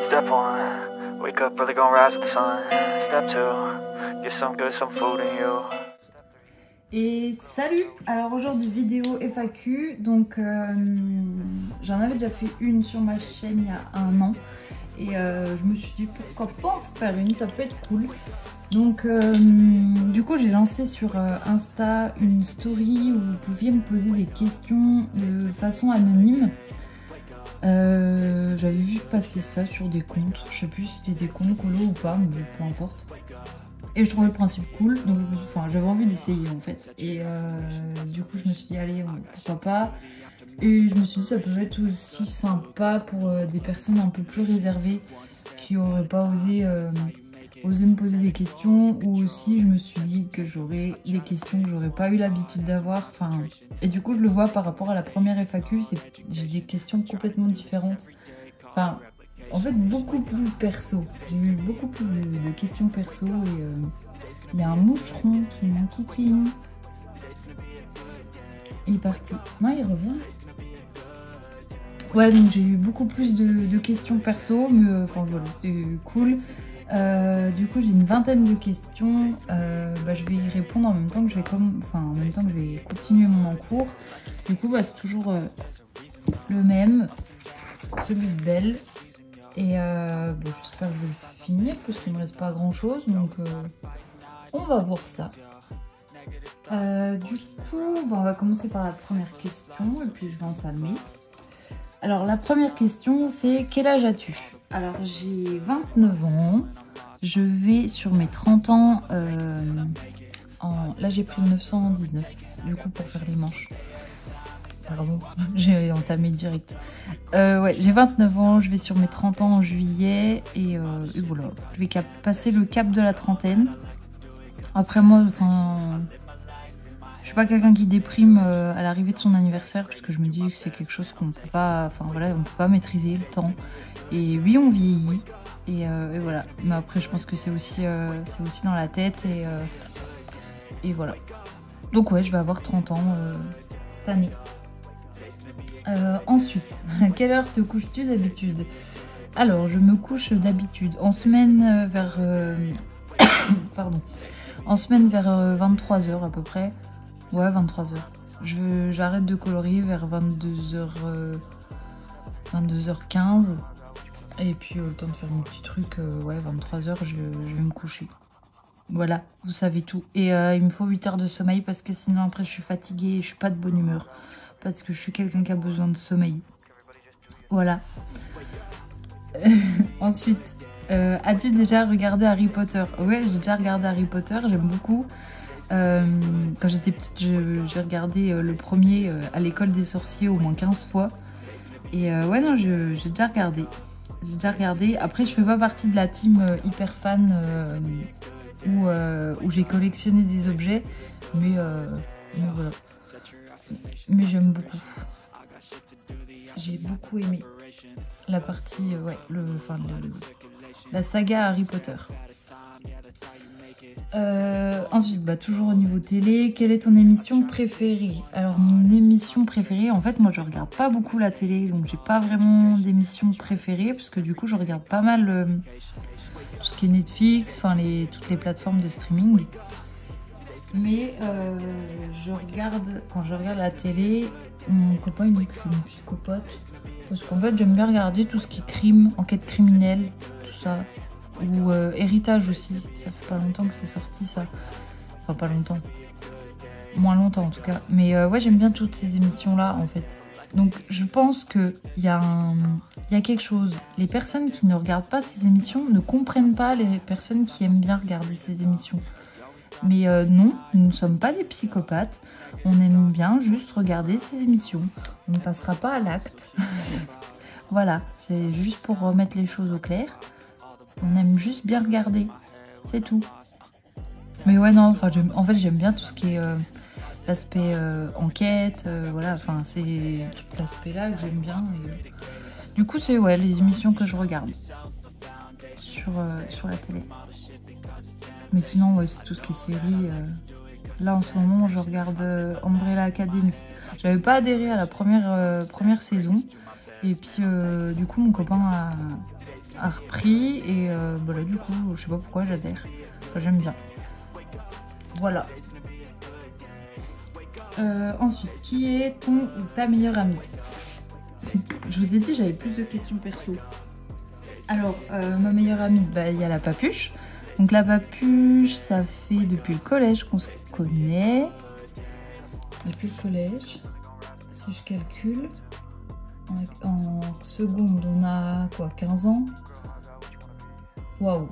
Step one, wake up early, gonna rise with the sun. Step two, get some good, some food in you. Et salut! Alors aujourd'hui vidéo FAQ, donc j'en avais déjà fait une sur ma chaîne il y a un an et je me suis dit pourquoi pas en faire une, ça peut être cool. Donc du coup j'ai lancé sur Insta une story où vous pouviez me poser des questions de façon anonyme. J'avais vu passer ça sur des comptes, je sais plus si c'était des comptes colo ou pas, mais peu importe. Et je trouvais le principe cool, donc j'avais envie d'essayer en fait. Et du coup je me suis dit allez, pourquoi pas. Et je me suis dit ça peut être aussi sympa pour des personnes un peu plus réservées qui n'auraient pas osé me poser des questions, ou aussi je me suis dit que j'aurais des questions que j'aurais pas eu l'habitude d'avoir. Et du coup je le vois par rapport à la première FAQ, j'ai des questions complètement différentes. En fait, beaucoup plus perso. J'ai eu beaucoup plus de questions perso et il y a un moucheron qui m'enquiquine. Il est parti. Non, il revient. Ouais, donc j'ai eu beaucoup plus de questions perso, mais voilà, c'est cool. Du coup, j'ai une vingtaine de questions. Je vais y répondre en même temps que je vais continuer mon encours. Du coup, c'est toujours le même, celui de Belle. Et j'espère que je vais le finir parce qu'il ne me reste pas grand chose, donc on va voir ça. Du coup, on va commencer par la première question et puis je vais entamer. Alors la première question c'est quel âge as-tu? Alors j'ai 29 ans, je vais sur mes 30 ans, là j'ai pris 919 du coup pour faire les manches. Pardon, j'ai entamé direct. Ouais, j'ai 29 ans, je vais sur mes 30 ans en juillet et voilà. Je vais passer le cap de la trentaine. Après moi, je suis pas quelqu'un qui déprime à l'arrivée de son anniversaire, puisque je me dis que c'est quelque chose qu'on peut pas, on peut pas maîtriser le temps. Et oui, on vieillit et voilà. Mais après, je pense que c'est aussi dans la tête et voilà. Donc ouais, je vais avoir 30 ans cette année. Ensuite, à quelle heure te couches-tu d'habitude? Alors, je me couche d'habitude en semaine vers... pardon. En semaine vers 23h à peu près. Ouais, 23h. J'arrête de colorier vers 22h15. Et puis, le temps de faire mon petit truc, ouais, 23h, je vais me coucher. Voilà, vous savez tout. Et il me faut 8 heures de sommeil parce que sinon, après, je suis fatiguée et je suis pas de bonne humeur. Parce que je suis quelqu'un qui a besoin de sommeil. Voilà. Ensuite, as-tu déjà regardé Harry Potter? Ouais, j'ai déjà regardé Harry Potter, j'aime beaucoup. Quand j'étais petite, j'ai regardé le premier à l'école des sorciers au moins 15 fois. Et ouais, non, j'ai déjà regardé. J'ai déjà regardé. Après, je fais pas partie de la team hyper fan où j'ai collectionné des objets. Mais voilà. Mais j'aime beaucoup. J'ai beaucoup aimé la partie, la saga Harry Potter. Ensuite, toujours au niveau télé, quelle est ton émission préférée? Alors, mon émission préférée, en fait, moi, je regarde pas beaucoup la télé, donc j'ai pas vraiment d'émission préférée, parce que du coup, je regarde pas mal tout ce qui est Netflix, toutes les plateformes de streaming. Mais quand je regarde la télé, mon copain il dit que je suis une psychopathe. Parce qu'en fait j'aime bien regarder tout ce qui est crime, enquête criminelle, tout ça. Ou héritage aussi, ça fait pas longtemps que c'est sorti ça. Enfin pas longtemps. Moins longtemps en tout cas. Mais ouais, j'aime bien toutes ces émissions là en fait. Donc je pense qu'il y a quelque chose. Les personnes qui ne regardent pas ces émissions ne comprennent pas les personnes qui aiment bien regarder ces émissions. Mais non, nous ne sommes pas des psychopathes. On aime bien juste regarder ces émissions. On ne passera pas à l'acte. Voilà, c'est juste pour remettre les choses au clair. On aime juste bien regarder. C'est tout. Mais ouais, non, en fait, j'aime bien tout ce qui est l'aspect enquête. Voilà, c'est tout cet aspect-là que j'aime bien. Et, du coup, c'est ouais, les émissions que je regarde sur la télé. Mais sinon, ouais, c'est tout ce qui est série. Là, en ce moment, je regarde Umbrella Academy. J'avais pas adhéré à la première saison. Et puis, du coup, mon copain a repris et bah là du coup je sais pas pourquoi j'adhère, enfin, j'aime bien. Voilà. Ensuite, qui est ton ou ta meilleure amie? Je vous ai dit j'avais plus de questions perso. Alors ma meilleure amie, bah, il y a la Papuche. Donc la Papuche, ça fait depuis le collège qu'on se connaît. Depuis le collège, si je calcule, en seconde on a quoi, 15 ans. Waouh.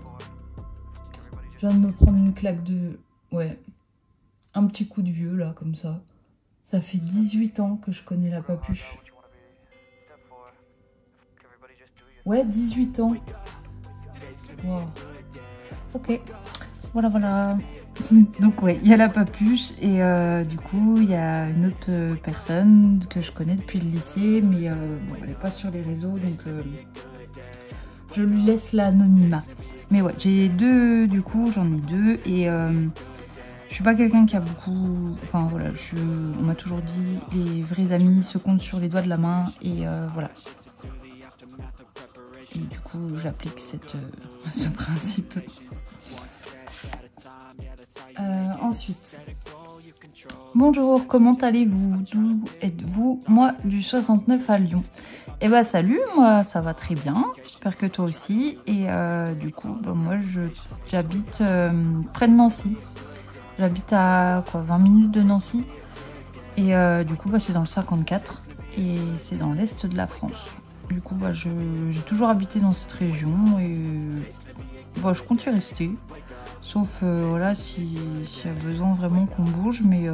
Je viens de me prendre une claque de... Ouais, un petit coup de vieux là, comme ça. Ça fait 18 ans que je connais la Papuche. Ouais, 18 ans. Wow. Ok, voilà. Donc ouais, il y a la Papuche et du coup, il y a une autre personne que je connais depuis le lycée, mais bon, elle n'est pas sur les réseaux, donc je lui laisse l'anonymat. Mais ouais, j'ai deux, du coup, j'en ai deux et... je suis pas quelqu'un qui a beaucoup... Enfin voilà, on m'a toujours dit les vrais amis se comptent sur les doigts de la main et voilà. Et du coup j'applique ce principe. Ensuite, bonjour, comment allez-vous? D'où êtes-vous? Moi du 69 à Lyon. Et bah salut, moi ça va très bien, j'espère que toi aussi. Et du coup bah, moi j'habite près de Nancy. J'habite à quoi, 20 minutes de Nancy. Et du coup, bah, c'est dans le 54. Et c'est dans l'est de la France. Du coup, bah, j'ai toujours habité dans cette région. Et bah, je compte y rester. Sauf, voilà, s'il y a besoin vraiment qu'on bouge. Mais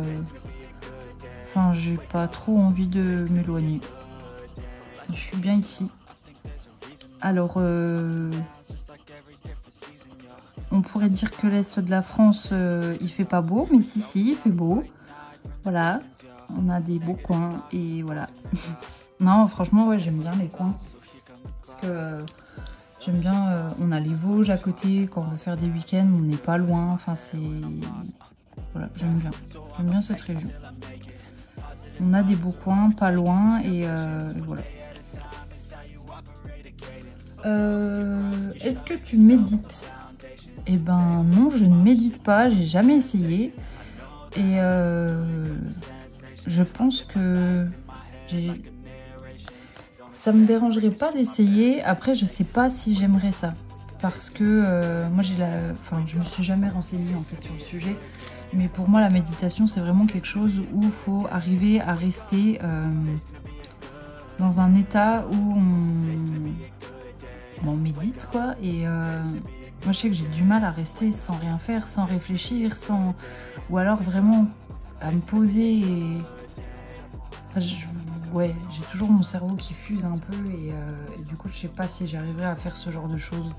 enfin, j'ai pas trop envie de m'éloigner. Je suis bien ici. Alors... on pourrait dire que l'Est de la France, il fait pas beau, mais si, il fait beau. Voilà, on a des beaux coins et voilà. Non, franchement, ouais, j'aime bien les coins. Parce que j'aime bien, on a les Vosges à côté, quand on veut faire des week-ends, on n'est pas loin. Enfin, c'est... Voilà, j'aime bien cette région. On a des beaux coins, pas loin, et voilà. Est-ce que tu médites? Eh ben non, je ne médite pas, j'ai jamais essayé. Et je pense que ça me dérangerait pas d'essayer. Après, je sais pas si j'aimerais ça. Parce que moi, je me suis jamais renseignée en fait sur le sujet. Mais pour moi, la méditation, c'est vraiment quelque chose où il faut arriver à rester dans un état où on médite, quoi. Et... moi, je sais que j'ai du mal à rester sans rien faire, sans réfléchir, ou alors vraiment à me poser et... Enfin, ouais, j'ai toujours mon cerveau qui fuse un peu et du coup, je sais pas si j'arriverai à faire ce genre de choses.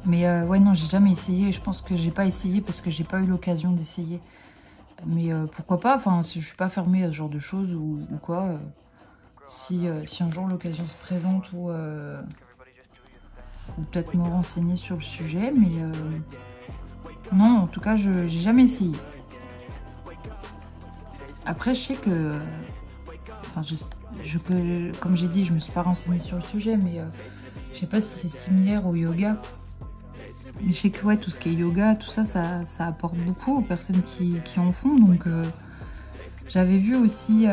Mais ouais, non, j'ai jamais essayé. Je pense que j'ai pas essayé parce que j'ai pas eu l'occasion d'essayer. Mais pourquoi pas, enfin, si je suis pas fermée à ce genre de choses ou quoi. Si un jour l'occasion se présente ou peut-être me renseigner sur le sujet, mais non, en tout cas, j'ai jamais essayé. Après, je sais que, enfin, comme j'ai dit, je me suis pas renseignée sur le sujet, mais je sais pas si c'est similaire au yoga. Mais je sais que ouais, tout ce qui est yoga, tout ça, ça apporte beaucoup aux personnes qui en font. Donc, j'avais vu aussi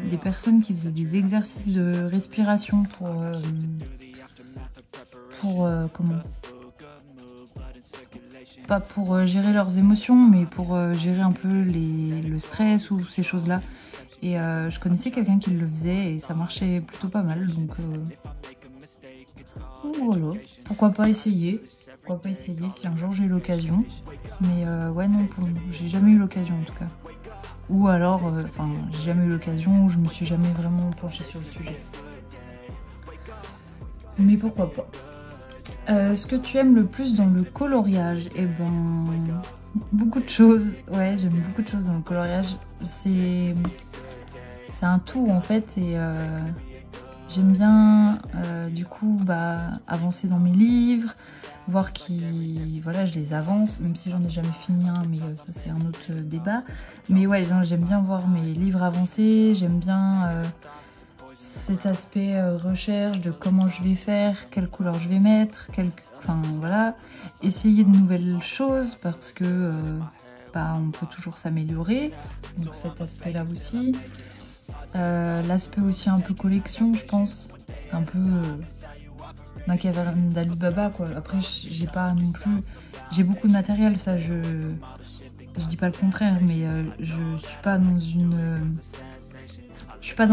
des personnes qui faisaient des exercices de respiration comment, pas pour gérer leurs émotions, mais pour gérer un peu le stress ou ces choses-là. Et je connaissais quelqu'un qui le faisait et ça marchait plutôt pas mal. Donc voilà, pourquoi pas essayer si un jour j'ai l'occasion. Mais ouais, non, j'ai jamais eu l'occasion en tout cas. Ou alors, enfin, j'ai jamais eu l'occasion ou je me suis jamais vraiment penchée sur le sujet. Mais pourquoi pas. Ce que tu aimes le plus dans le coloriage? Eh ben, beaucoup de choses. Ouais, j'aime beaucoup de choses dans le coloriage. C'est un tout en fait et j'aime bien du coup avancer dans mes livres, voir voilà, je les avance, même si j'en ai jamais fini un, mais ça c'est un autre débat. Mais ouais, j'aime bien voir mes livres avancer, j'aime bien cet aspect recherche de comment je vais faire, quelle couleur je vais mettre, enfin voilà, essayer de nouvelles choses parce que on peut toujours s'améliorer, donc cet aspect là aussi. L'aspect aussi un peu collection, je pense, c'est un peu ma caverne d'Ali Baba quoi. Après j'ai pas non plus, j'ai beaucoup de matériel, ça je dis pas le contraire, mais je suis pas dans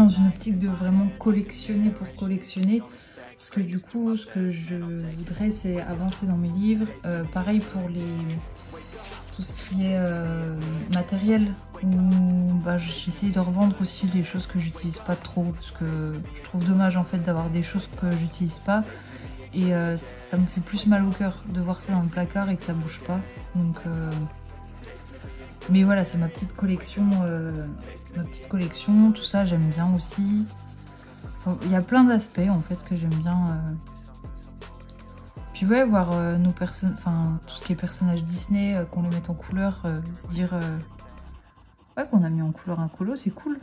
une optique de vraiment collectionner pour collectionner, parce que du coup ce que je voudrais c'est avancer dans mes livres. Pareil pour tout ce qui est matériel, où j'essaye de revendre aussi les choses que j'utilise pas trop, parce que je trouve dommage en fait d'avoir des choses que j'utilise pas, et ça me fait plus mal au cœur de voir ça dans le placard et que ça bouge pas. Donc mais voilà, c'est ma petite collection, tout ça j'aime bien aussi. Enfin, il y a plein d'aspects en fait que j'aime bien. Puis ouais, voir nos personnes, enfin tout ce qui est personnages Disney, qu'on les mette en couleur, se dire ouais, qu'on a mis en couleur un colo, c'est cool.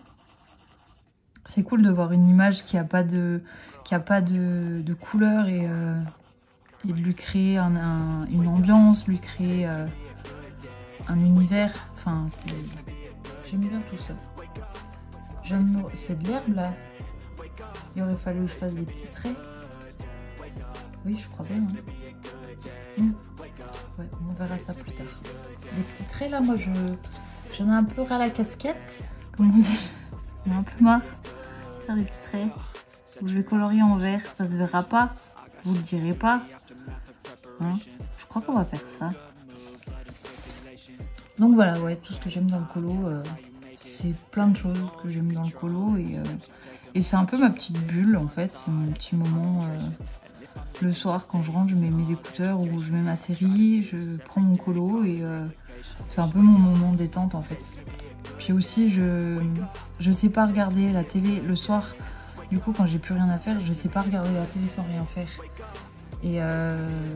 C'est cool de voir une image qui a pas de de couleur, et de lui créer une ambiance, lui créer un univers. Enfin, j'aime bien tout ça. C'est de l'herbe là. Il aurait fallu que je fasse des petits traits. Oui, je crois bien. Hein. Ouais, on verra ça plus tard. Les petits traits là, moi j'en ai un peu ras la casquette, comme on dit. J'en ai un peu marre de faire des petits traits. Je vais colorier en vert, ça se verra pas. Vous le direz pas. Hein, je crois qu'on va faire ça. Donc voilà, ouais, tout ce que j'aime dans le colo, c'est plein de choses que j'aime dans le colo, et c'est un peu ma petite bulle en fait, c'est mon petit moment le soir quand je rentre, je mets mes écouteurs ou je mets ma série, je prends mon colo, et c'est un peu mon moment détente en fait. Puis aussi je sais pas regarder la télé le soir, du coup quand j'ai plus rien à faire, je sais pas regarder la télé sans rien faire. Et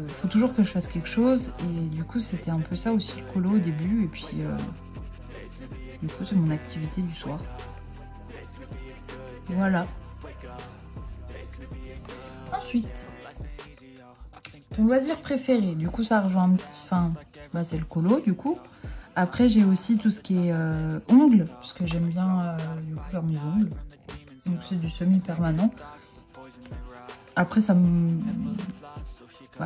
faut toujours que je fasse quelque chose, et du coup c'était un peu ça aussi le colo au début, et puis du coup c'est mon activité du soir. Voilà. Ensuite, ton loisir préféré, du coup ça rejoint un petit, enfin c'est le colo du coup. Après j'ai aussi tout ce qui est ongles, parce que j'aime bien du coup faire mes ongles, donc c'est du semi-permanent. Après ça me...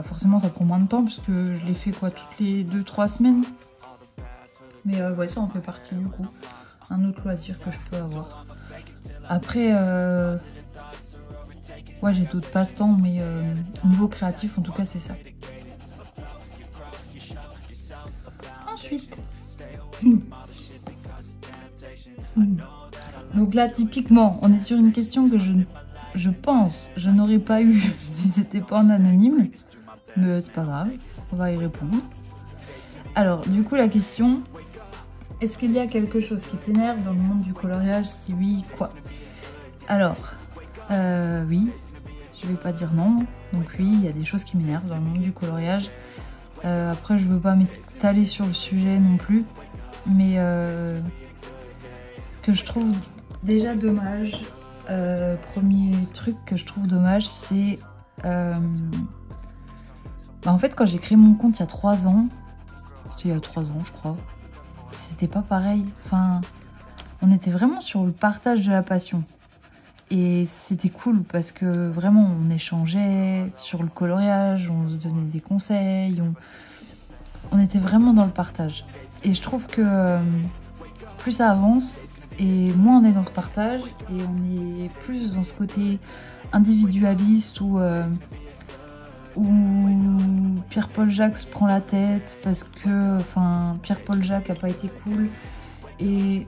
forcément ça prend moins de temps, parce que je les fais quoi toutes les 2-3 semaines. Mais ouais, ça en fait partie du coup. Un autre loisir que je peux avoir. Après, ouais, j'ai d'autres passe-temps, mais niveau créatif en tout cas c'est ça. Ensuite. Donc là typiquement on est sur une question que je pense je n'aurais pas eu si c'était pas en anonyme. Mais c'est pas grave, on va y répondre. Alors, du coup, la question, est-ce qu'il y a quelque chose qui t'énerve dans le monde du coloriage? Si oui, quoi? Alors, oui, je vais pas dire non. Donc oui, il y a des choses qui m'énervent dans le monde du coloriage. Après, je veux pas m'étaler sur le sujet non plus. Mais ce que je trouve déjà dommage, premier truc que je trouve dommage, c'est... en fait, quand j'ai créé mon compte il y a 3 ans, c'était il y a 3 ans je crois, c'était pas pareil. Enfin, on était vraiment sur le partage de la passion. Et c'était cool parce que vraiment on échangeait sur le coloriage, on se donnait des conseils, on était vraiment dans le partage. Et je trouve que plus ça avance et moins on est dans ce partage, et on est plus dans ce côté individualiste où Pierre-Paul Jacques se prend la tête parce que Pierre-Paul Jacques a pas été cool, et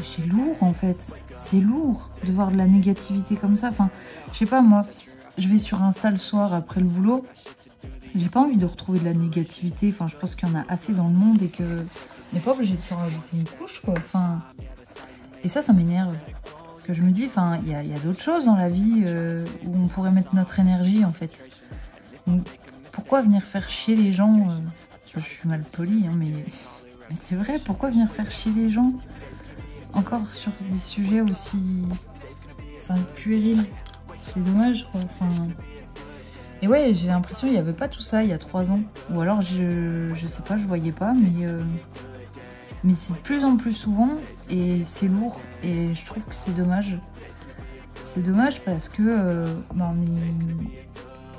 c'est lourd en fait, c'est lourd de voir de la négativité comme ça. Enfin, je sais pas, moi je vais sur Insta le soir après le boulot, j'ai pas envie de retrouver de la négativité. Enfin, je pense qu'il y en a assez dans le monde et que on n'est pas obligé de s'en rajouter une couche quoi. Enfin, et ça m'énerve. Que je me dis, enfin, il y a d'autres choses dans la vie où on pourrait mettre notre énergie en fait. Donc, pourquoi venir faire chier les gens je suis mal polie, hein, mais c'est vrai, pourquoi venir faire chier les gens encore sur des sujets aussi... enfin, puéril. C'est dommage, quoi. Enfin... Et ouais, j'ai l'impression qu'il n'y avait pas tout ça il y a 3 ans. Ou alors, je sais pas, je voyais pas, mais c'est de plus en plus souvent et c'est lourd. Et je trouve que c'est dommage. C'est dommage parce que bah,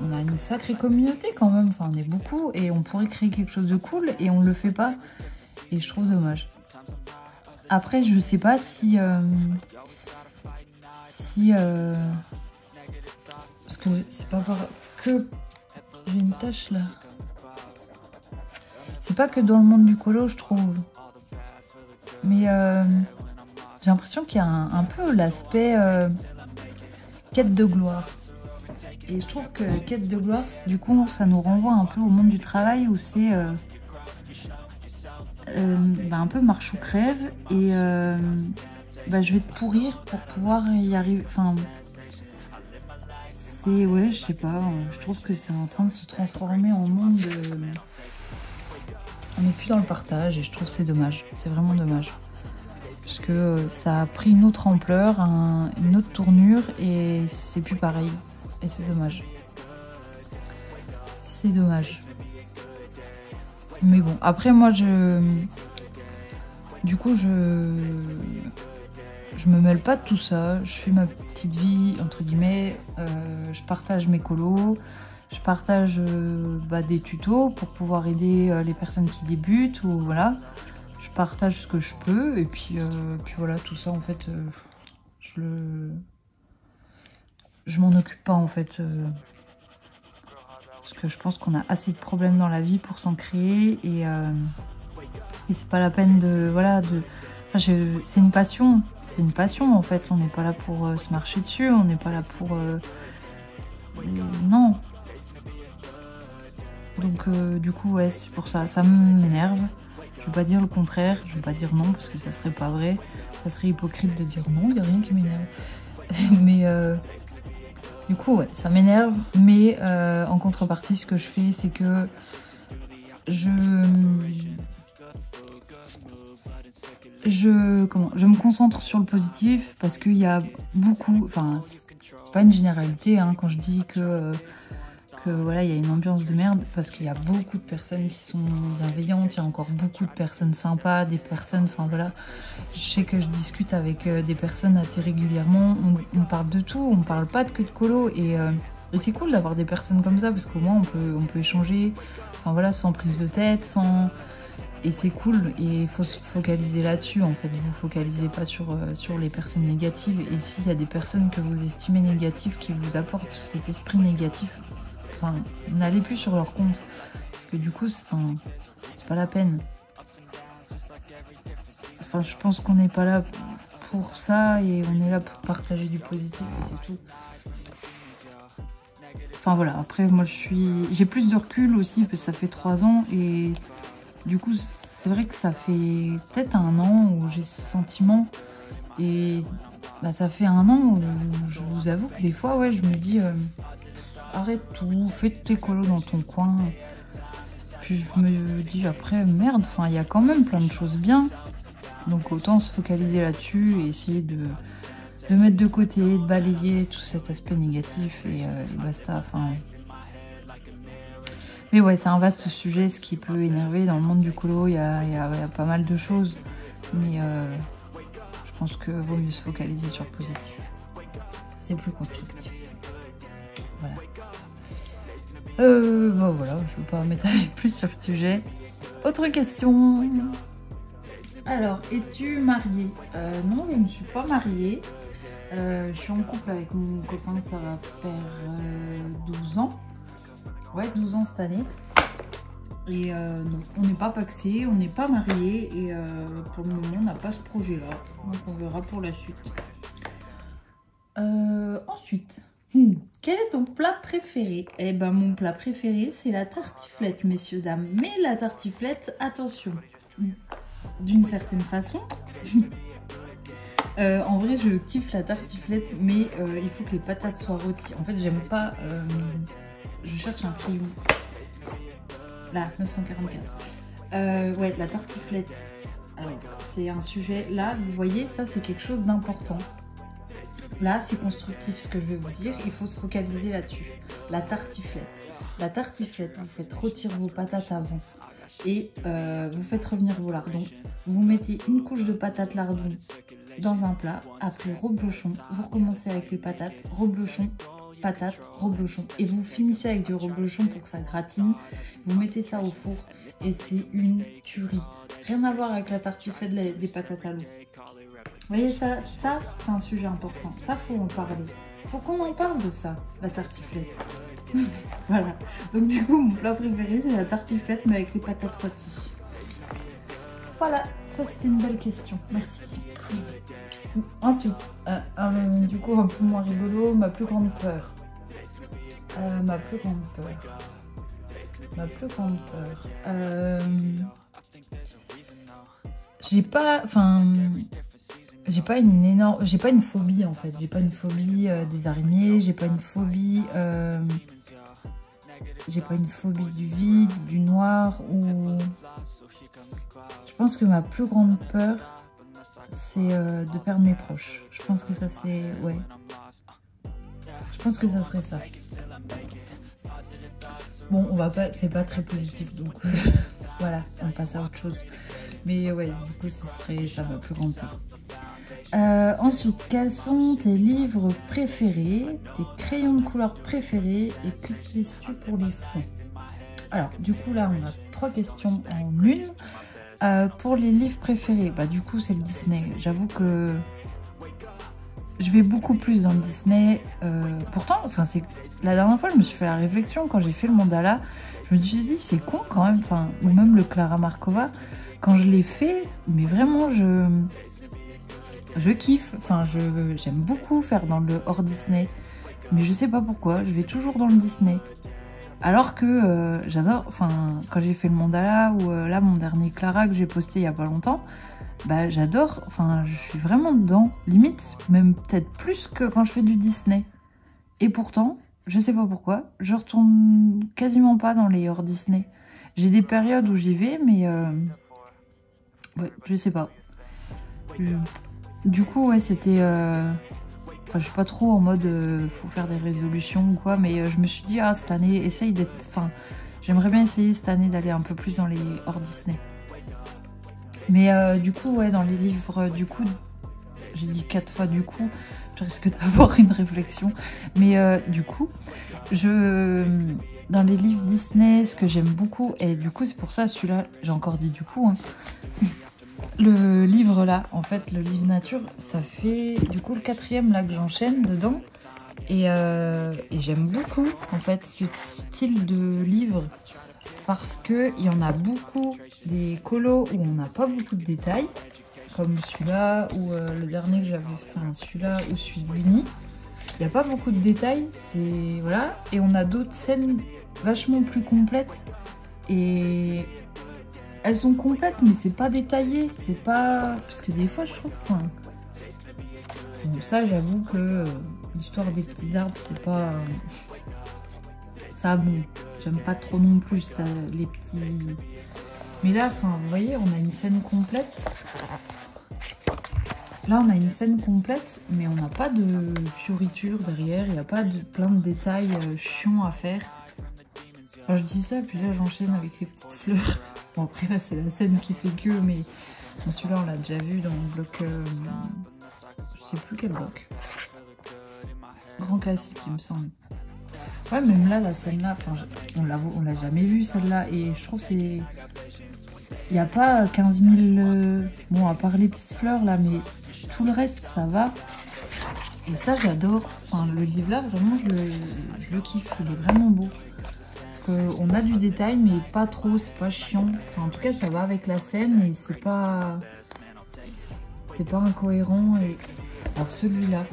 on a une sacrée communauté quand même. Enfin, on est beaucoup et on pourrait créer quelque chose de cool et on le fait pas. Et je trouve dommage. Après, je sais pas si... parce que c'est pas que... J'ai une tache là. C'est pas que dans le monde du colo, je trouve. Mais j'ai l'impression qu'il y a un peu l'aspect quête de gloire. Et je trouve que la quête de gloire, du coup, ça nous renvoie un peu au monde du travail où c'est un peu marche ou crève. Et je vais te pourrir pour pouvoir y arriver. Enfin, c'est... Ouais, je sais pas. Je trouve que c'est en train de se transformer en monde de... On n'est plus dans le partage et je trouve que c'est dommage. C'est vraiment dommage. Parce que ça a pris une autre ampleur, une autre tournure et c'est plus pareil. Et c'est dommage. C'est dommage. Mais bon, après moi du coup je me mêle pas de tout ça. Je fais ma petite vie, entre guillemets. Je partage mes colos. Je partage des tutos pour pouvoir aider les personnes qui débutent ou voilà. Je partage ce que je peux et puis voilà, tout ça en fait, je m'en occupe pas en fait. Parce que je pense qu'on a assez de problèmes dans la vie pour s'en créer et c'est pas la peine de... Voilà, enfin, c'est une passion. C'est une passion en fait. On n'est pas là pour se marcher dessus. On n'est pas là pour... non. Donc du coup ouais, c'est pour ça, ça m'énerve. Je veux pas dire le contraire, je veux pas dire non parce que ça serait pas vrai. Ça serait hypocrite de dire non, il n'y a rien qui m'énerve. Mais du coup ouais, ça m'énerve. Mais en contrepartie, ce que je fais, c'est que je me concentre sur le positif parce qu'il y a beaucoup... Enfin, c'est pas une généralité hein, quand je dis que voilà, il y a une ambiance de merde parce qu'il y a beaucoup de personnes qui sont bienveillantes, il y a encore beaucoup de personnes sympas, des personnes, enfin voilà, je sais que je discute avec des personnes assez régulièrement, on parle de tout, on parle pas que de colo et c'est cool d'avoir des personnes comme ça parce qu'au moins on peut échanger, enfin voilà, sans prise de tête, sans... Et c'est cool et il faut se focaliser là-dessus en fait, vous focalisez pas sur les personnes négatives et s'il y a des personnes que vous estimez négatives qui vous apportent cet esprit négatif, enfin, n'allez plus sur leur compte parce que du coup c'est pas la peine. Enfin, je pense qu'on n'est pas là pour ça et on est là pour partager du positif et c'est tout. Enfin voilà, après moi j'ai plus de recul aussi parce que ça fait 3 ans et du coup c'est vrai que ça fait peut-être 1 an où j'ai ce sentiment et ça fait 1 an où je vous avoue que des fois ouais je me dis arrête tout, fais tes colos dans ton coin. Puis je me dis après, merde, enfin il y a quand même plein de choses bien. Donc autant se focaliser là-dessus et essayer de mettre de côté, de balayer tout cet aspect négatif et basta. Enfin... Mais ouais, c'est un vaste sujet, ce qui peut énerver dans le monde du colo, il y a pas mal de choses. Mais je pense que vaut mieux se focaliser sur le positif. C'est plus constructif. Voilà. Voilà, je ne veux pas m'étaler plus sur le sujet. Autre question. Alors, es-tu mariée? Non, je ne suis pas mariée. Je suis en couple avec mon copain, ça va faire 12 ans. Ouais, 12 ans cette année. Et donc, on n'est pas paxé, on n'est pas mariés. Et pour le moment, on n'a pas ce projet-là. Donc, on verra pour la suite. Ensuite... Quel est ton plat préféré? Eh ben mon plat préféré c'est la tartiflette, messieurs dames. Mais la tartiflette, attention, d'une certaine façon. En vrai je kiffe la tartiflette, mais il faut que les patates soient rôties. En fait j'aime pas... je cherche un crayon. Là, 944. Ouais, la tartiflette. Alors c'est un sujet, là vous voyez, ça c'est quelque chose d'important. Là, c'est constructif ce que je vais vous dire. Il faut se focaliser là-dessus. La tartiflette. La tartiflette, vous faites rôtir vos patates avant. Et vous faites revenir vos lardons. Vous mettez une couche de patates lardons dans un plat. Après, reblochon. Vous recommencez avec les patates. Reblochon, patates, reblochon. Et vous finissez avec du reblochon pour que ça gratine. Vous mettez ça au four. Et c'est une tuerie. Rien à voir avec la tartiflette des patates à l'eau. Vous voyez, ça c'est un sujet important. Ça, faut en parler. Faut qu'on en parle de ça, la tartiflette. Voilà. Donc du coup, mon plat préféré, c'est la tartiflette, mais avec les patates rôties. Voilà, ça c'était une belle question. Merci. Ensuite, du coup, un peu moins rigolo, ma plus grande peur. Ma plus grande peur. J'ai pas une phobie en fait. J'ai pas une phobie des araignées. J'ai pas une phobie du vide, du noir. Ou je pense que ma plus grande peur, c'est de perdre mes proches. Je pense que ça c'est Je pense que ça serait ça. Bon, c'est pas très positif donc voilà, on passe à autre chose. Mais ouais, du coup, ce serait ça ma plus grande peur. Ensuite, quels sont tes livres préférés, tes crayons de couleur préférés et qu'utilises-tu pour les fonds? Alors, du coup, là, on a 3 questions en une. Pour les livres préférés, bah du coup, c'est le Disney. J'avoue que je vais beaucoup plus dans le Disney. Pourtant, enfin, c'est la dernière fois, je me suis fait la réflexion quand j'ai fait le mandala. Je me suis dit, c'est con quand même. Enfin, ou même le Clara Markova. Quand je l'ai fait, mais vraiment, je kiffe. Enfin, j'aime beaucoup faire dans le hors Disney. Mais je sais pas pourquoi, je vais toujours dans le Disney. Alors que j'adore, enfin, quand j'ai fait le mandala ou là, mon dernier Clara que j'ai posté il y a pas longtemps, bah j'adore, enfin, je suis vraiment dedans. Limite, même peut-être plus que quand je fais du Disney. Et pourtant, je sais pas pourquoi, je retourne quasiment pas dans les hors Disney. J'ai des périodes où j'y vais, mais ouais, je sais pas. Du coup, ouais, c'était... Enfin, je suis pas trop en mode faut faire des résolutions ou quoi, mais je me suis dit, ah, cette année, essaye d'être... Enfin, j'aimerais bien essayer cette année d'aller un peu plus dans les hors Disney. Mais du coup, ouais, dans les livres, du coup, j'ai dit 4 fois du coup, je risque d'avoir une réflexion. Mais du coup, dans les livres Disney, ce que j'aime beaucoup, et du coup, c'est pour ça, celui-là, j'ai encore dit du coup, hein. Le livre là, en fait, le livre nature, ça fait du coup le 4e là que j'enchaîne dedans. Et j'aime beaucoup en fait ce style de livre parce qu'il y en a beaucoup des colos où on n'a pas beaucoup de détails, comme celui-là ou le dernier que j'avais fait, enfin, celui-là ou celui de l'Uni. Il n'y a pas beaucoup de détails, c'est voilà. Et on a d'autres scènes vachement plus complètes et... Elles sont complètes, mais c'est pas détaillé. C'est pas... Parce que des fois, je trouve... Enfin... Bon, ça, j'avoue que l'histoire des petits arbres, c'est pas... Ça, bon, j'aime pas trop non plus, les petits... Mais là, enfin, vous voyez, on a une scène complète. Là, on a une scène complète, mais on n'a pas de fioritures derrière. Il n'y a pas plein de détails chiants à faire. Enfin, je dis ça, puis là, j'enchaîne avec les petites fleurs. Bon, après là c'est la scène qui fait que, mais bon, celui-là on l'a déjà vu dans le bloc, je sais plus quel bloc. Grand classique il me semble. Ouais, même là la scène là, enfin, on l'a jamais vue celle-là et je trouve c'est... Il n'y a pas 15 000... Bon, à part les petites fleurs là, mais tout le reste ça va. Et ça j'adore. Enfin le livre là vraiment je le kiffe, il est vraiment beau. On a du détail mais pas trop, c'est pas chiant. Enfin, en tout cas ça va avec la scène et c'est pas incohérent. Et alors celui-là,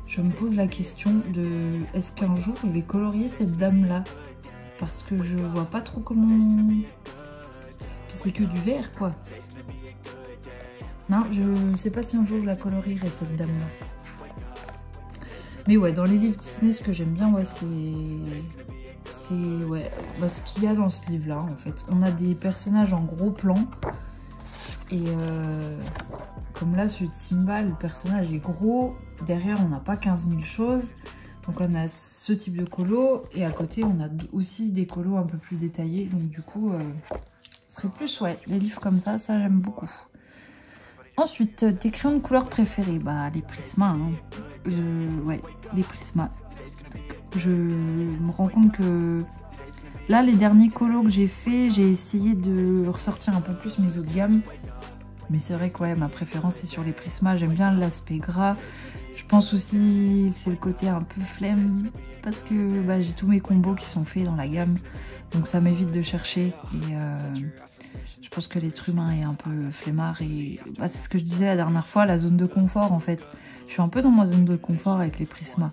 je me pose la question de est-ce qu'un jour je vais colorier cette dame là, parce que je vois pas trop comment. Puis c'est que du vert quoi. Non, je sais pas si un jour je la colorierai cette dame là. Mais ouais, dans les livres Disney, ce que j'aime bien, ouais, c'est ouais, bah, ce qu'il y a dans ce livre là en fait. On a des personnages en gros plan et comme là, celui de Simba, le personnage est gros. Derrière, on n'a pas 15 000 choses. Donc on a ce type de colo. Et à côté, on a aussi des colos un peu plus détaillés. Donc du coup, ce serait plus, ouais, des livres comme ça j'aime beaucoup. Ensuite, tes crayons de couleur préférés. Bah, les Prisma. Hein. Ouais, les Prisma. Je me rends compte que là, les derniers colos que j'ai fait, j'ai essayé de ressortir un peu plus mes eaux de gamme. Mais c'est vrai que ouais, ma préférence c'est sur les Prisma. J'aime bien l'aspect gras. Je pense aussi c'est le côté un peu flemme. Parce que bah, j'ai tous mes combos qui sont faits dans la gamme. Donc ça m'évite de chercher. Et je pense que l'être humain est un peu flemmard. Et bah, c'est ce que je disais la dernière fois, la zone de confort en fait. Je suis un peu dans ma zone de confort avec les Prisma.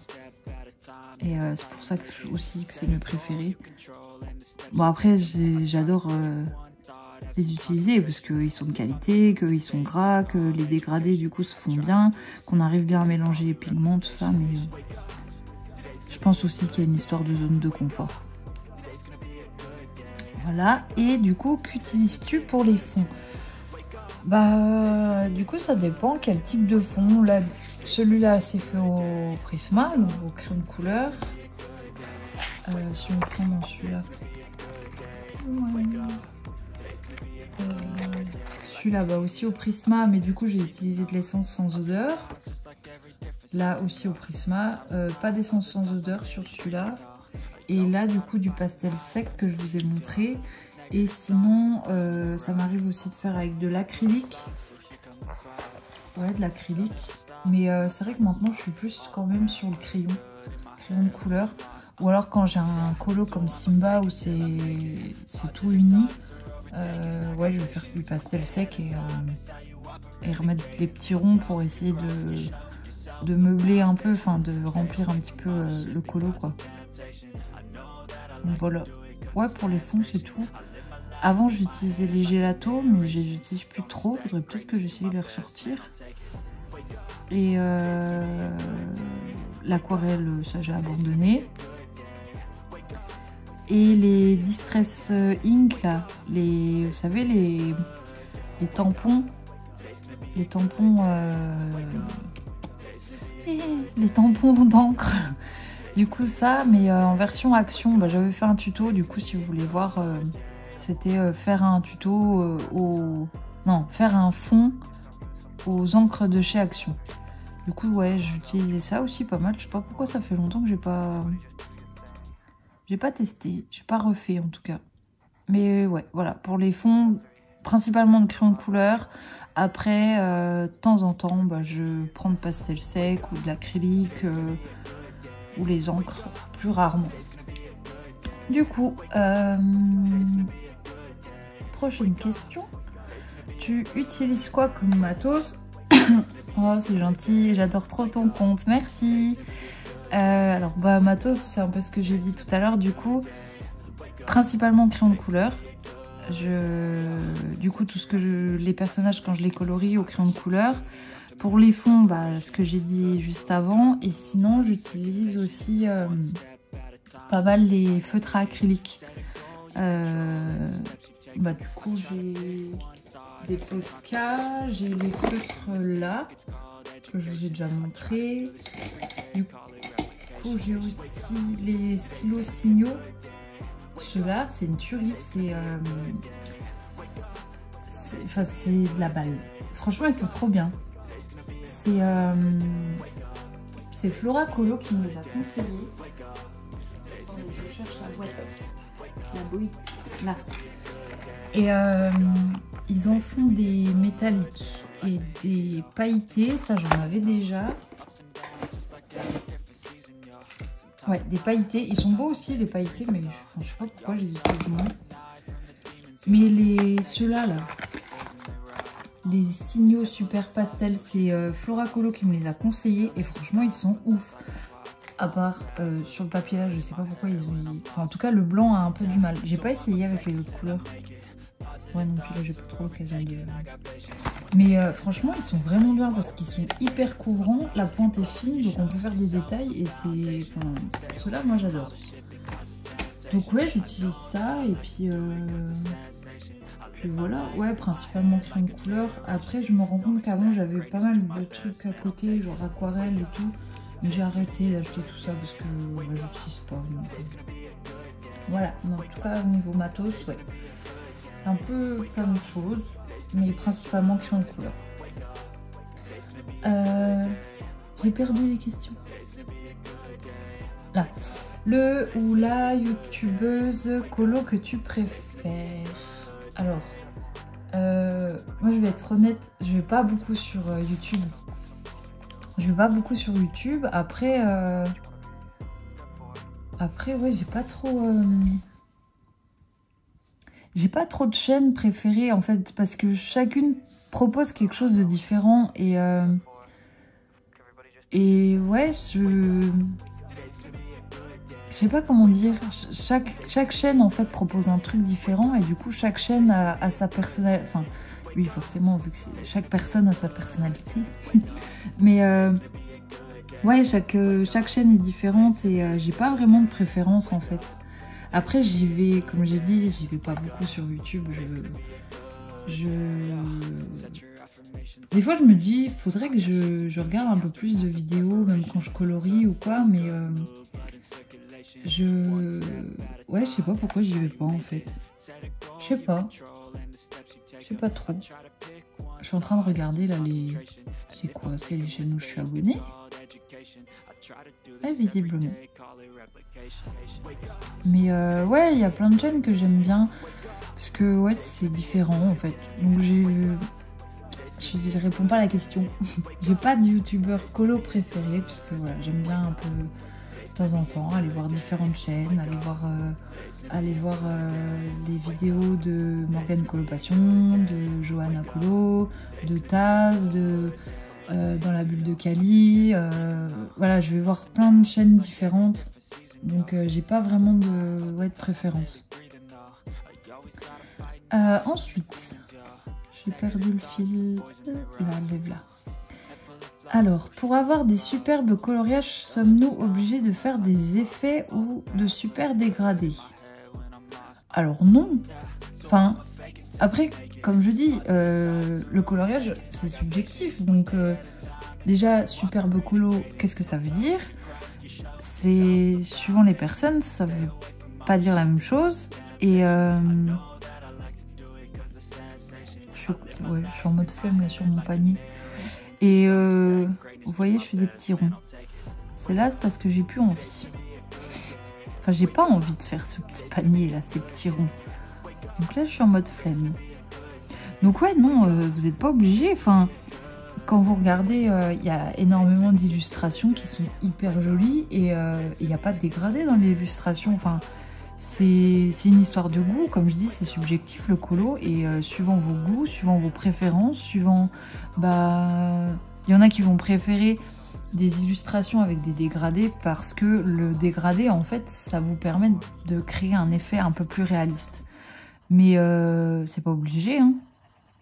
Et c'est pour ça que aussi que c'est mes préférés. Bon après j'adore les utiliser parce qu'ils sont de qualité, qu'ils sont gras, que les dégradés du coup se font bien, qu'on arrive bien à mélanger les pigments, tout ça, mais je pense aussi qu'il y a une histoire de zone de confort. Voilà, et du coup, qu'utilises-tu pour les fonds? Bah, du coup, ça dépend quel type de fond. Là, celui-là, c'est fait au Prisma, au crayon de couleur. Si on prend dans celui-là. Celui-là, bah aussi au Prisma, mais du coup, j'ai utilisé de l'essence sans odeur. Là aussi au Prisma, pas d'essence sans odeur sur celui-là. Et là, du coup, du pastel sec que je vous ai montré. Et sinon, ça m'arrive aussi de faire avec de l'acrylique. Ouais, de l'acrylique. Mais c'est vrai que maintenant, je suis plus quand même sur le crayon de couleur. Ou alors quand j'ai un colo comme Simba où c'est tout uni, ouais, je vais faire du pastel sec et remettre les petits ronds pour essayer de meubler un peu, enfin de remplir un petit peu le colo, quoi. Donc voilà. Ouais, pour les fonds, c'est tout. Avant, j'utilisais les gélatos, mais je les utilise plus trop. Faudrait peut-être que j'essaye de les ressortir. Et l'aquarelle, ça j'ai abandonné. Et les Distress Ink, là, vous savez, les tampons. Les tampons d'encre. Du coup, ça, mais en version action, bah, j'avais fait un tuto. Du coup, si vous voulez voir, c'était faire un tuto faire un fond aux encres de chez Action. Du coup, ouais, j'utilisais ça aussi pas mal. Je sais pas pourquoi ça fait longtemps que j'ai pas testé. J'ai pas refait en tout cas. Mais ouais, voilà. Pour les fonds, principalement de crayon de couleur. Après, de temps en temps, bah, je prends de pastel sec ou de l'acrylique ou les encres plus rarement. Du coup, prochaine question. Tu utilises quoi comme matos? Oh, c'est gentil, j'adore trop ton compte, merci. Alors, bah, matos, c'est un peu ce que j'ai dit tout à l'heure, du coup, principalement crayon de couleur. Du coup, tout ce que les personnages, quand je les colorie au crayon de couleur. Pour les fonds, bah, ce que j'ai dit juste avant. Et sinon, j'utilise aussi pas mal les feutres à acrylique. Bah, du coup, j'ai des Posca, j'ai les feutres là, que je vous ai déjà montré. Du coup, j'ai aussi les stylos signaux. Ceux-là, c'est une tuerie, c'est de la balle. Franchement, ils sont trop bien. C'est Flora Colo qui me les a conseillés. Attendez, je cherche la boîte. La boîte, là. Et ils en font des métalliques et des pailletés. Ça, j'en avais déjà. Ouais, des pailletés. Ils sont beaux aussi, les pailletés, mais je sais pas pourquoi je les utilise moins. Mais ceux-là, là, les signaux super pastel, c'est Flora Colo qui me les a conseillés. Et franchement, ils sont ouf. À part sur le papier là, je sais pas pourquoi ils ont... Enfin, en tout cas, le blanc a un peu du mal. J'ai pas essayé avec les autres couleurs. Ouais, non plus, là, j'ai pas trop l'occasion de... Mais franchement, ils sont vraiment bien parce qu'ils sont hyper couvrants. La pointe est fine, donc on peut faire des détails. Et c'est... Enfin, ceux-là, moi, j'adore. Donc ouais, j'utilise ça. Et puis puis voilà, ouais, principalement crayon de couleur. Après, je me rends compte qu'avant, j'avais pas mal de trucs à côté, genre aquarelle et tout. Mais j'ai arrêté d'acheter tout ça parce que j'utilise pas. Donc, voilà, mais en tout cas, au niveau matos, ouais. C'est un peu plein de choses, mais principalement crayon de couleur. J'ai perdu les questions. Là. Le ou la youtubeuse colo que tu préfères? Alors, moi je vais être honnête, je vais pas beaucoup sur YouTube. Après, ouais, j'ai pas trop de chaînes préférées en fait, parce que chacune propose quelque chose de différent et ouais, je sais pas comment dire, chaque chaîne en fait propose un truc différent et du coup chaque chaîne a sa personnalité, enfin oui forcément vu que chaque personne a sa personnalité, mais ouais chaque chaîne est différente et j'ai pas vraiment de préférence en fait. Après j'y vais, comme j'ai dit, j'y vais pas beaucoup sur YouTube, des fois je me dis, il faudrait que je regarde un peu plus de vidéos, même quand je colorie ou quoi, mais ouais, je sais pas pourquoi j'y vais pas en fait. Je sais pas trop. Je suis en train de regarder là les... C'est quoi? C'est les chaînes où je suis abonnée? Ouais, visiblement. Mais ouais, il y a plein de chaînes que j'aime bien. Parce que ouais, c'est différent en fait. Donc je réponds pas à la question. J'ai pas de youtubeur colo préféré. Parce que voilà, j'aime bien un peu de temps en temps aller voir différentes chaînes. Aller voir les vidéos de Morgane Colopassion, de Johanna Colo, de Taz, dans la bulle de Cali. Voilà, je vais voir plein de chaînes différentes. Donc j'ai pas vraiment de préférence. Ensuite, j'ai perdu le fil. Là, lève là. Alors, pour avoir des superbes coloriages, sommes-nous obligés de faire des effets ou de super dégradés? Alors non. Enfin, après, comme je dis, le coloriage, c'est subjectif. Donc, déjà, superbe colo, qu'est-ce que ça veut dire? C'est suivant les personnes, ça veut pas dire la même chose. Et je suis en mode flemme là sur mon panier. Et vous voyez, je fais des petits ronds. C'est là parce que j'ai plus envie. Enfin, j'ai pas envie de faire ce petit panier là, ces petits ronds. Donc là, je suis en mode flemme. Donc ouais, non, vous n'êtes pas obligé. Enfin, quand vous regardez, il y a énormément d'illustrations qui sont hyper jolies et il n'y a pas de dégradé dans l'illustration. Enfin, c'est une histoire de goût, comme je dis, c'est subjectif le colo et suivant vos goûts, suivant vos préférences, suivant, il y en a qui vont préférer des illustrations avec des dégradés parce que le dégradé en fait ça vous permet de créer un effet un peu plus réaliste. Mais c'est pas obligé, hein.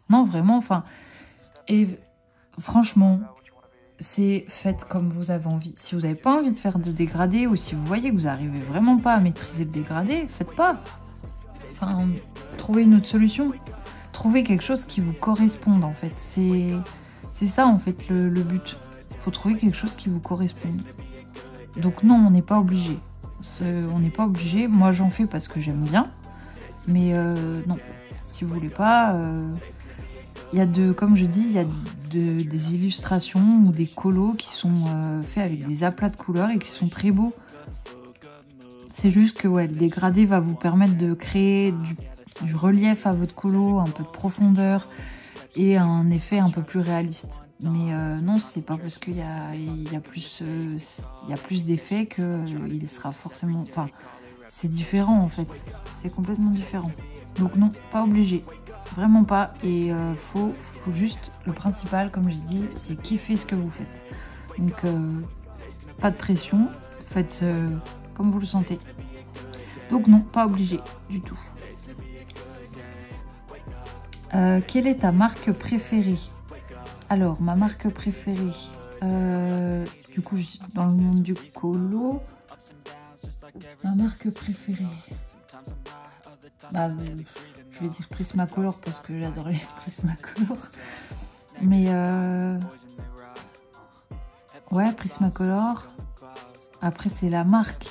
Non vraiment, enfin, et franchement, c'est faites comme vous avez envie. Si vous n'avez pas envie de faire de dégradé ou si vous voyez que vous n'arrivez vraiment pas à maîtriser le dégradé, faites pas. Enfin, trouvez une autre solution. Trouvez quelque chose qui vous corresponde en fait. C'est ça en fait le but. Faut trouver quelque chose qui vous corresponde. Donc non, on n'est pas obligé. On n'est pas obligé. Moi j'en fais parce que j'aime bien. Mais non, si vous voulez pas... Il y a comme je dis, il y a des illustrations ou des colos qui sont faits avec des aplats de couleurs et qui sont très beaux. C'est juste que ouais, le dégradé va vous permettre de créer du relief à votre colo, un peu de profondeur et un effet un peu plus réaliste. Mais non, c'est pas parce qu'il y a plus d'effets qu'il sera forcément... Enfin, c'est différent en fait. C'est complètement différent. Donc non, pas obligé. Vraiment pas. Et faut juste... Le principal, comme j'ai dit, c'est kiffer ce que vous faites. Donc, pas de pression. Faites comme vous le sentez. Donc non, pas obligé du tout. Quelle est ta marque préférée? Alors, ma marque préférée, du coup, dans le monde du colo, ma marque préférée, je vais dire Prismacolor parce que j'adore les Prismacolor. Mais ouais, Prismacolor. Après, c'est la marque.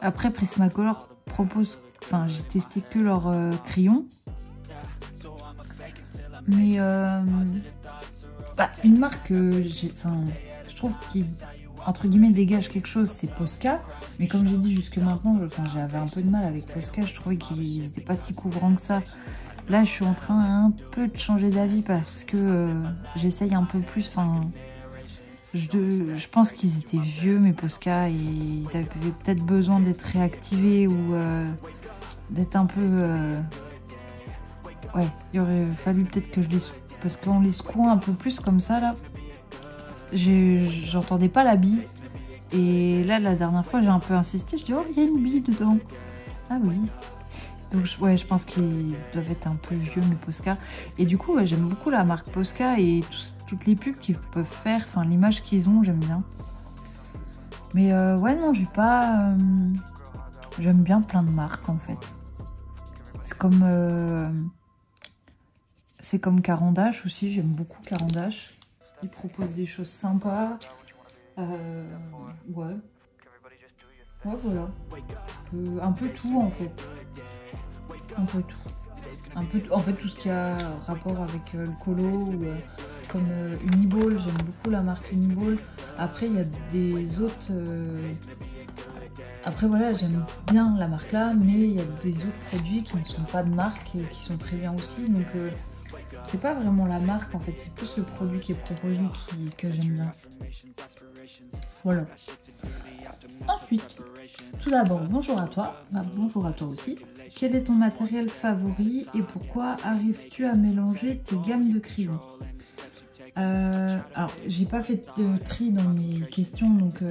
Après, Prismacolor propose... Enfin, j'ai testé que leur crayon. Mais bah, une marque que je trouve qui, entre guillemets, dégage quelque chose, c'est Posca. Mais comme j'ai dit jusque maintenant, j'avais un peu de mal avec Posca. Je trouvais qu'ils n'étaient pas si couvrants que ça. Là, je suis en train un peu de changer d'avis parce que j'essaye un peu plus. Enfin, je pense qu'ils étaient vieux, mes Posca, et ils avaient peut-être besoin d'être réactivés ou d'être un peu... ouais, il aurait fallu peut-être que je les... Parce qu'on les secoue un peu plus comme ça, là. J'entendais pas la bille. Et là, la dernière fois, j'ai un peu insisté. Je dis, oh, il y a une bille dedans. Ah oui. Donc, ouais, je pense qu'ils doivent être un peu vieux, mes Posca. Et du coup, ouais, j'aime beaucoup la marque Posca et toutes les pubs qu'ils peuvent faire. Enfin, l'image qu'ils ont, j'aime bien. Mais ouais, non, j'ai pas... j'aime bien plein de marques, en fait. C'est comme Caran d'Ache aussi, j'aime beaucoup Caran d'Ache. Ils proposent des choses sympas. Ouais. Ouais, voilà. Un peu tout, en fait. Un peu tout. En fait, tout ce qui a rapport avec le colo, ou comme Uniball. J'aime beaucoup la marque Uniball. Après, il y a des autres... Après, voilà, j'aime bien la marque là, mais il y a des autres produits qui ne sont pas de marque et qui sont très bien aussi. Donc, c'est pas vraiment la marque, en fait. C'est plus le produit qui est proposé que j'aime bien. Voilà. Ensuite, tout d'abord, bonjour à toi. Bah, bonjour à toi aussi. Quel est ton matériel favori et pourquoi arrives-tu à mélanger tes gammes de crayons? Alors, j'ai pas fait de tri dans mes questions, donc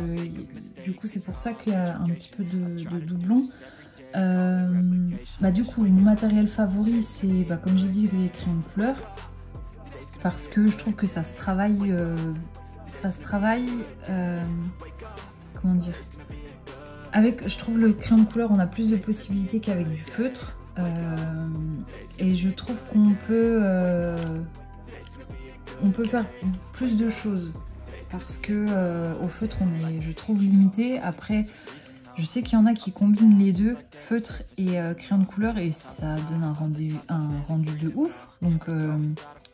du coup, c'est pour ça qu'il y a un petit peu de doublons. Bah, du coup, mon matériel favori, c'est, bah, comme j'ai dit, les crayons de couleur. Parce que je trouve que ça se travaille... comment dire? Je trouve le crayon de couleur, on a plus de possibilités qu'avec du feutre. Et je trouve qu'on peut faire plus de choses. Parce que au feutre, on est, je trouve, limité. Après, je sais qu'il y en a qui combinent les deux, feutre et crayon de couleur, et ça donne un rendu de ouf. Donc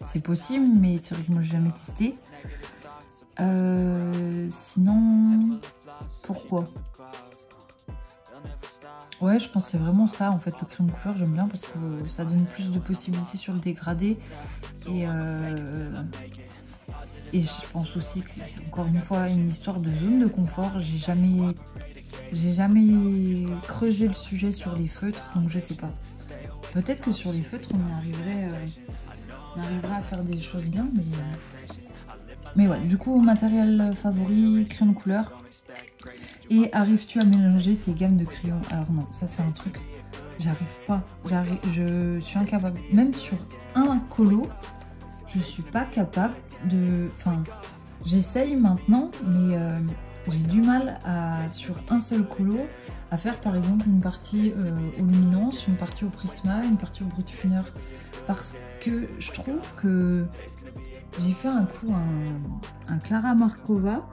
c'est possible, mais c'est vrai que moi j'ai jamais testé. Sinon, pourquoi? Ouais, je pense que c'est vraiment ça, en fait, le crayon de couleur, j'aime bien parce que ça donne plus de possibilités sur le dégradé. Et je pense aussi que c'est encore une fois une histoire de zone de confort. J'ai jamais creusé le sujet sur les feutres, donc je sais pas. Peut-être que sur les feutres, on arriverait à faire des choses bien, mais ouais, du coup, matériel favori, crayon de couleur. Et arrives-tu à mélanger tes gammes de crayons? Alors non, ça c'est un truc, j'arrive pas. Je suis incapable. Même sur un colo, je suis pas capable de... Enfin, j'essaye maintenant, mais j'ai du mal sur un seul colo à faire par exemple une partie au luminance, une partie au prisma, une partie au brut-funer. Parce que je trouve que j'ai fait un coup un Clara Markova.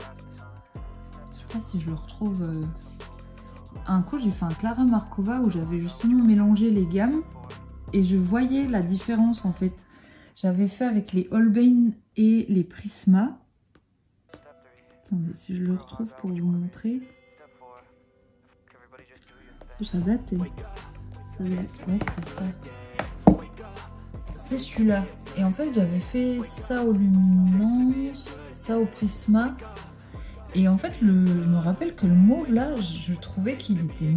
Je sais pas si je le retrouve. Un coup, j'ai fait un Clara Markova où j'avais justement mélangé les gammes et je voyais la différence en fait. J'avais fait avec les Holbein et les Prisma. Attendez, si je le retrouve pour vous montrer. Ça date. Ouais, c'était ça. C'était celui-là. Et en fait, j'avais fait ça au luminance, ça au prisma. Et en fait, je me rappelle que le mauve, là, je trouvais qu'il était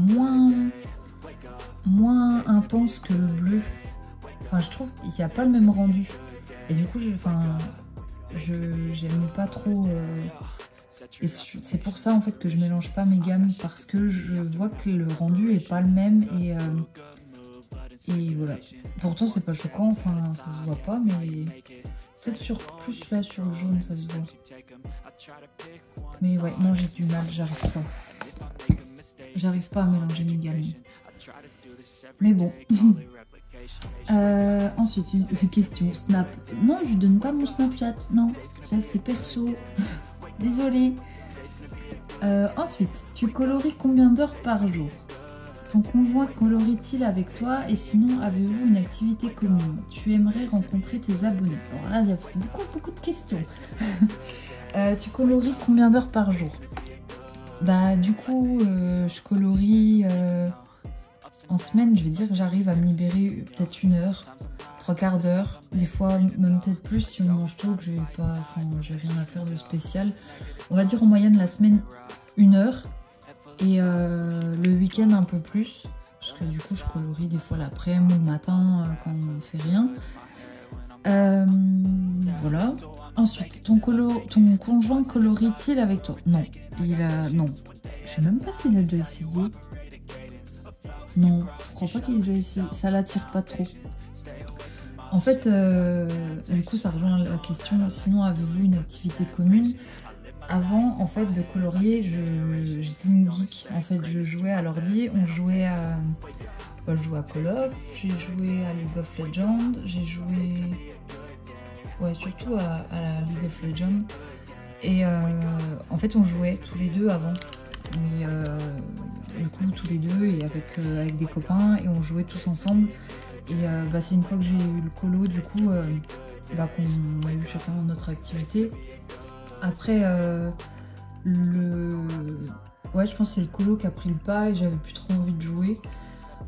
moins intense que le bleu. Enfin, je trouve qu'il n'y a pas le même rendu. Et du coup, j'aimais pas trop... Et c'est pour ça, en fait, que je mélange pas mes gammes. Parce que je vois que le rendu est pas le même. Et voilà. Pourtant, c'est pas choquant, enfin, ça se voit pas, mais peut-être plus là, sur le jaune, ça se voit. Mais ouais, non, j'ai du mal, j'arrive pas. J'arrive pas à mélanger mes gammes. Mais bon. Ensuite, une question. Snap. Non, je lui donne pas mon Snapchat. Non, ça c'est perso. Désolée. Ensuite, tu coloris combien d'heures par jour? Ton conjoint colorie-t-il avec toi? Et sinon, avez-vous une activité commune? Tu aimerais rencontrer tes abonnés? Alors là, il y a beaucoup de questions. Tu coloris combien d'heures par jour? Bah du coup, je colorie en semaine, je vais dire que j'arrive à me libérer peut-être 1 heure, 3/4 d'heure, des fois même peut-être plus si on mange tôt, que j'ai pas, enfin j'ai rien à faire de spécial. On va dire en moyenne la semaine 1 heure et le week-end un peu plus, parce que du coup je colorie des fois l'après-midi ou le matin quand on fait rien. Voilà. Ensuite, ton conjoint colorie-t-il avec toi? Non. Non. Je sais même pas s'il a déjà essayé. Non, je crois pas qu'il ait déjà essayé. Ça l'attire pas trop. En fait, du coup, ça rejoint la question. Sinon, avez-vous une activité commune? Avant, en fait, de colorier, j'étais une geek. En fait, je jouais à l'ordi. On jouait à... je jouais à Call of. J'ai joué à League of Legends. J'ai joué... Ouais, surtout à la League of Legends. Et en fait, on jouait tous les deux avant. Mais du coup, tous les deux et avec des copains. Et on jouait tous ensemble. Et c'est une fois que j'ai eu le colo, du coup, qu'on a eu chacun notre activité. Après, ouais, je pense que c'est le colo qui a pris le pas et j'avais plus trop envie de jouer.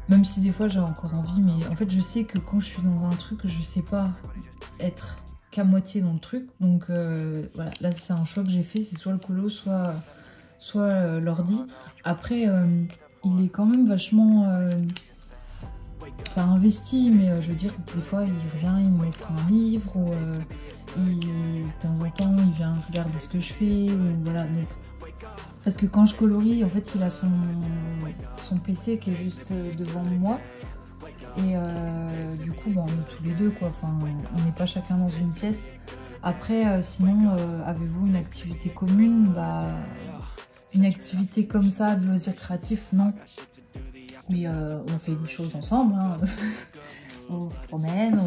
Même si des fois j'ai encore envie, mais en fait je sais que quand je suis dans un truc, je sais pas être qu'à moitié dans le truc. Donc voilà, là c'est un choix que j'ai fait, c'est soit le colo, soit l'ordi. Après, il est quand même vachement... pas investi, mais je veux dire, des fois il revient, il m'offre un livre, ou de temps en temps il vient regarder ce que je fais, ou voilà. Donc, parce que quand je colorie, en fait il a son PC qui est juste devant moi, et du coup on est tous les deux quoi, enfin on n'est pas chacun dans une pièce. Après sinon, avez-vous une activité commune? Une activité comme ça, de loisirs créatifs, non. Mais on fait des choses ensemble, hein. On se promène,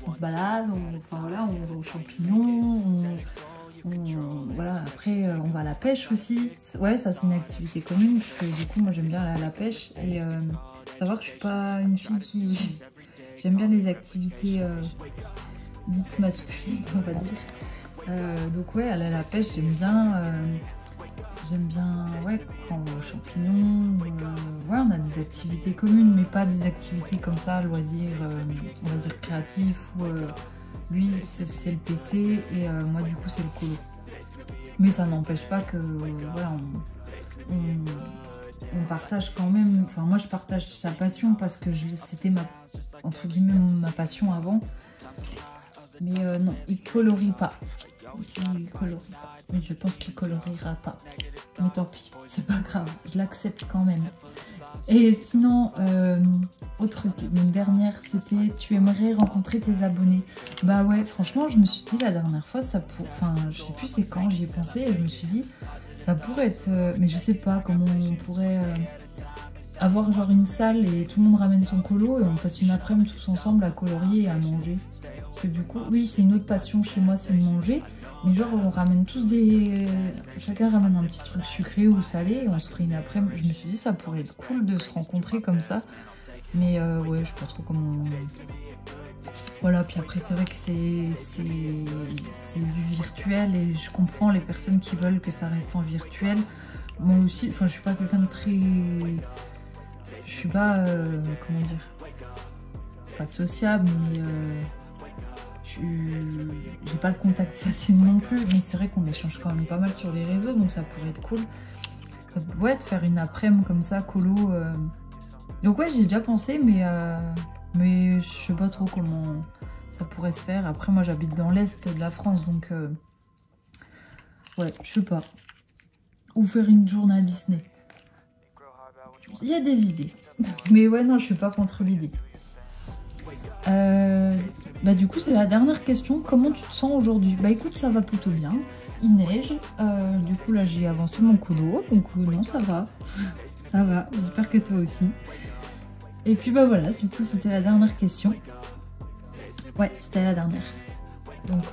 on se balade, enfin voilà, on va aux champignons, voilà. Après on va à la pêche aussi. Ouais, ça c'est une activité commune, parce que du coup moi j'aime bien aller à la pêche. Et savoir que je suis pas une fille qui... J'aime bien les activités dites masculines, on va dire. Donc ouais, aller à la pêche, j'aime bien... ouais, quand on va aux champignons, ouais, on a des activités communes, mais pas des activités comme ça, loisirs, on va dire créatifs, où lui c'est le PC et moi du coup c'est le colo. Mais ça n'empêche pas que, voilà, on partage quand même, enfin moi je partage sa passion parce que c'était entre guillemets ma passion avant. Mais non, il colorie pas. Il colorie pas. Mais je pense qu'il coloriera pas. Mais tant pis, c'est pas grave, je l'accepte quand même. Et sinon, autre une dernière, c'était tu aimerais rencontrer tes abonnés. Bah ouais, franchement, je me suis dit la dernière fois, enfin, je sais plus c'est quand j'y ai pensé, et je me suis dit, ça pourrait être, mais je sais pas comment on pourrait avoir genre une salle et tout le monde ramène son colo et on passe une après-midi tous ensemble à colorier et à manger. Parce que du coup, oui, c'est une autre passion chez moi, c'est de manger. Mais genre, on ramène tous chacun ramène un petit truc sucré ou salé et on se ferait une après-midi. Je me suis dit, ça pourrait être cool de se rencontrer comme ça. Mais ouais, je sais pas trop comment... Voilà, puis après, c'est vrai que c'est du virtuel et je comprends les personnes qui veulent que ça reste en virtuel. Moi aussi, enfin, je suis pas quelqu'un de très... Je suis pas... comment dire... Pas sociable, mais... j'ai pas le contact facile non plus, mais c'est vrai qu'on échange quand même pas mal sur les réseaux, donc ça pourrait être cool. Ça pourrait être faire une après-midi comme ça, colo. Donc ouais, j'y ai déjà pensé, mais je sais pas trop comment ça pourrait se faire. Après, moi j'habite dans l'est de la France, donc ouais, je sais pas. Ou faire une journée à Disney. Il y a des idées. Mais ouais, non, je suis pas contre l'idée. Du coup, c'est la dernière question. Comment tu te sens aujourd'hui? Bah écoute, ça va plutôt bien. Il neige. Du coup, là, j'ai avancé mon colo. Donc non, ça va. Ça va. J'espère que toi aussi. Et puis bah voilà, du coup c'était la dernière question. Ouais, c'était la dernière. Donc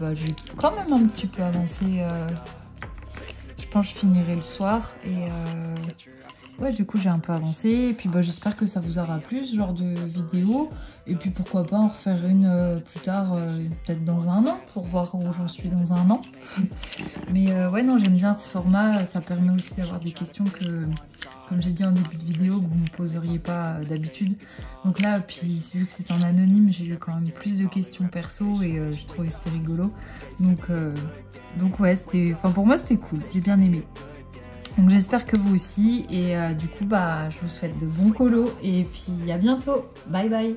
bah, j'ai quand même un petit peu avancé. Je pense que je finirai le soir. Et ouais, du coup j'ai un peu avancé. Et puis bah, j'espère que ça vous aura plu ce genre de vidéo. Et puis pourquoi pas en refaire une plus tard, peut-être dans un an, pour voir où j'en suis dans un an. Mais ouais, non, j'aime bien ce format. Ça permet aussi d'avoir des questions que, comme j'ai dit en début de vidéo, que vous ne me poseriez pas d'habitude. Donc là, puis vu que c'est en anonyme, j'ai eu quand même plus de questions perso et je trouvais que c'était rigolo. Donc ouais, pour moi c'était cool, j'ai bien aimé. Donc j'espère que vous aussi. Et du coup, bah, je vous souhaite de bons colos. Et puis à bientôt. Bye bye.